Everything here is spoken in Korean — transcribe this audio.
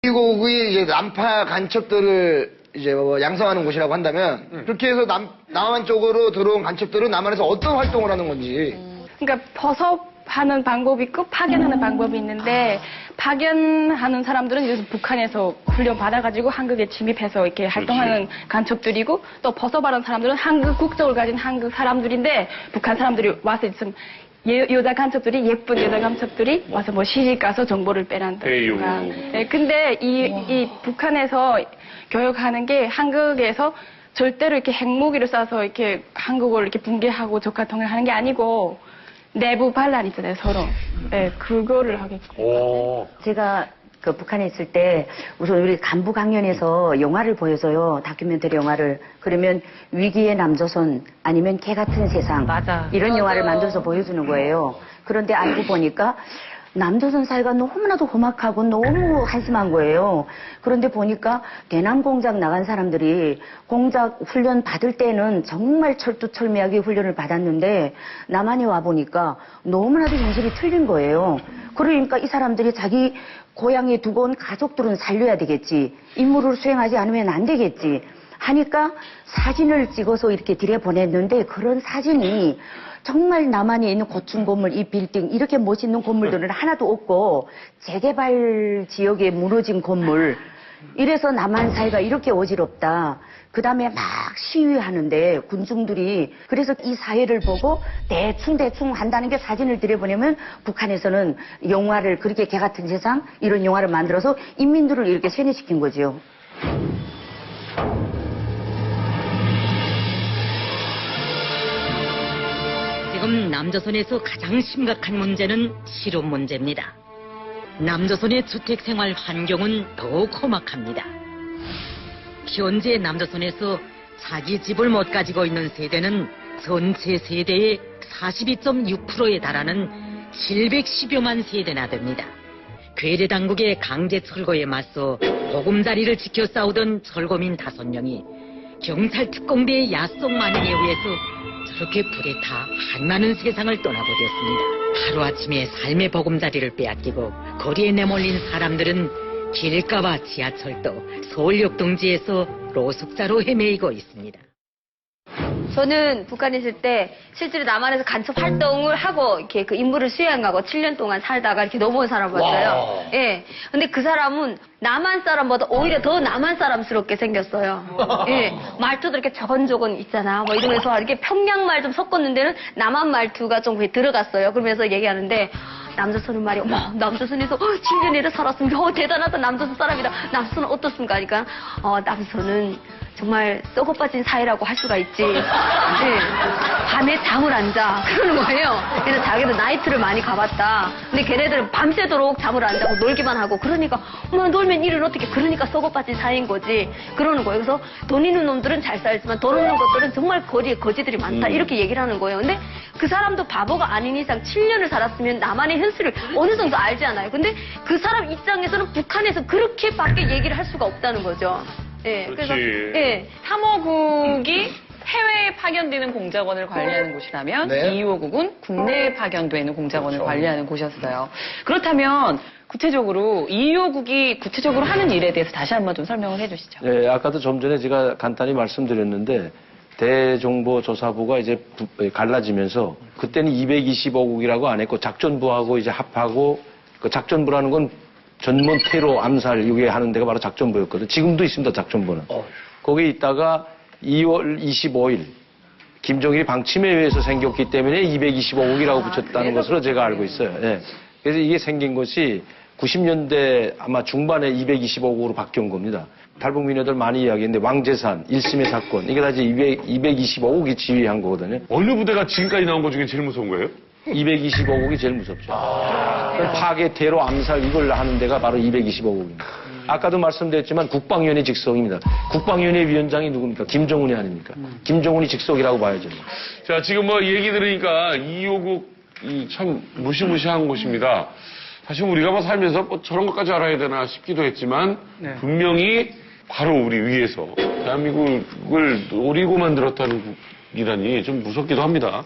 미국이 이제 남파 간첩들을 이제 뭐 양성하는 곳이라고 한다면 그렇게 해서 남한 쪽으로 들어온 간첩들은 남한에서 어떤 활동을 하는 건지. 그러니까 벗업하는 방법이 있고 파견하는 방법이 있는데 파견하는 사람들은 이제 북한에서 훈련 받아가지고 한국에 침입해서 이렇게 활동하는 간첩들이고 또 벗업하는 사람들은 한국 국적을 가진 한국 사람들인데 북한 사람들이 와서 있으면 여자 간첩들이 예쁜 여자 간첩들이 와서 뭐 시집 가서 정보를 빼란다든가. 네, 근데 이 북한에서 교육하는 게 한국에서 절대로 이렇게 핵무기를 쏴서 이렇게 한국을 이렇게 붕괴하고 적화통일하는 게 아니고 내부 반란 있잖아요, 서로. 네, 그거를 하겠고. 제가 그 북한에 있을 때 우선 우리 간부 강연에서 영화를 보여줘요. 다큐멘터리 영화를. 그러면 위기의 남조선 아니면 개 같은 세상. 맞아. 이런 영화를 만들어서 보여주는 거예요. 그런데 알고 보니까 남조선 사회가 너무나도 험악하고 너무 한심한 거예요. 그런데 보니까 대남 공작 나간 사람들이 공작 훈련 받을 때는 정말 철두철미하게 훈련을 받았는데 남한에 와 보니까 너무나도 현실이 틀린 거예요. 그러니까 이 사람들이 자기 고향에 두고 온 가족들은 살려야 되겠지. 임무를 수행하지 않으면 안 되겠지. 하니까 사진을 찍어서 이렇게 들여보냈는데 그런 사진이 정말 남한에 있는 고층 건물, 이 빌딩 이렇게 멋있는 건물들은 하나도 없고 재개발 지역에 무너진 건물. 이래서 남한 사회가 이렇게 어지럽다. 그 다음에 막 시위하는데 군중들이 그래서 이 사회를 보고 대충 한다는 게 사진을 들여보내면 북한에서는 영화를 그렇게 개 같은 세상 이런 영화를 만들어서 인민들을 이렇게 세뇌시킨 거죠. 지금 남조선에서 가장 심각한 문제는 실업 문제입니다. 남조선의 주택 생활 환경은 더욱 험악합니다. 현재 남조선에서 자기 집을 못 가지고 있는 세대는 전체 세대의 42.6%에 달하는 710여만 세대나 됩니다. 괴뢰 당국의 강제 철거에 맞서 보금자리를 지켜 싸우던 철거민 5명이 경찰 특공대의 야속 만행에 의해서 저렇게 불에 타 한많은 세상을 떠나버렸습니다. 하루아침에 삶의 보금자리를 빼앗기고 거리에 내몰린 사람들은 길가와 지하철도, 서울역 등지에서 노숙자로 헤매이고 있습니다. 저는 북한에 있을 때 실제로 남한에서 간첩 활동을 하고 이렇게 그 임무를 수행하고 7년 동안 살다가 이렇게 넘어온 사람을 봤어요. 예. 근데 그 사람은 남한 사람보다 오히려 더 남한 사람스럽게 생겼어요. 예. 말투도 이렇게 저건저건 있잖아. 뭐 이러면서 이렇게 평양말 좀 섞었는 데는 남한 말투가 좀 들어갔어요. 그러면서 얘기하는데 남조선은 말이야. 남조선에서 7년이나 살았습니다. 대단하다. 남조선 사람이다. 남조선은 어떻습니까? 그러니까 남조선은 정말 썩어 빠진 사회라고 할 수가 있지. 네. 밤에 잠을 안 자. 그러는 거예요. 그래서 자기도 나이트를 많이 가봤다. 근데 걔네들은 밤새도록 잠을 안 자고 놀기만 하고 그러니까 놀면 일은 어떻게 그러니까 썩어 빠진 사회인 거지. 그러는 거예요. 그래서 돈 있는 놈들은 잘 살지만 돈 없는 것들은 정말 거리에 거지들이 많다. 이렇게 얘기를 하는 거예요. 근데 그 사람도 바보가 아닌 이상 7년을 살았으면 남한의 현실을 어느 정도 알지 않아요. 근데 그 사람 입장에서는 북한에서 그렇게밖에 얘기를 할 수가 없다는 거죠. 예, 그래서 예. 탐호국이 해외에 파견되는 공작원을 관리하는 곳이라면 네. 2호국은 국내에 파견되는 공작원을 관리하는 곳이었어요. 그렇다면 구체적으로 2호국이 구체적으로 하는 일에 대해서 다시 한번 좀 설명을 해주시죠. 네, 아까도 좀 전에 제가 간단히 말씀드렸는데 대정보조사부가 이제 갈라지면서 그때는 225국이라고 안 했고 작전부하고 이제 합하고 그 작전부라는 건 전문 테러 암살 이게 하는 데가 바로 작전부였거든요. 지금도 있습니다, 작전부는. 거기 있다가 2월 25일 김정일이 방침에 의해서 생겼기 때문에 225국이라고 붙였다는 것으로 제가 알고 있어요. 예. 그래서 이게 생긴 것이 90년대 아마 중반에 225국으로 바뀐 겁니다. 탈북민녀들 많이 이야기했는데 왕재산, 1심의 사건 이게 다 이제 225국이 지휘한 거거든요. 어느 부대가 지금까지 나온 것 중에 제일 무서운 거예요? 225국이 제일 무섭죠. 파괴, 테러, 암살 이걸 하는 데가 바로 225국입니다. 아까도 말씀드렸지만 국방위원회 직속입니다. 국방위원회 위원장이 누굽니까? 김정은이 아닙니까? 김정은이 직속이라고 봐야죠. 자, 지금 뭐 얘기 들으니까 2호국이 참 무시무시한 곳입니다. 사실 우리가 뭐 살면서 뭐 저런 것까지 알아야 되나 싶기도 했지만 분명히 바로 우리 위에서 대한민국을 노리고 만들었다는 국이라니 좀 무섭기도 합니다.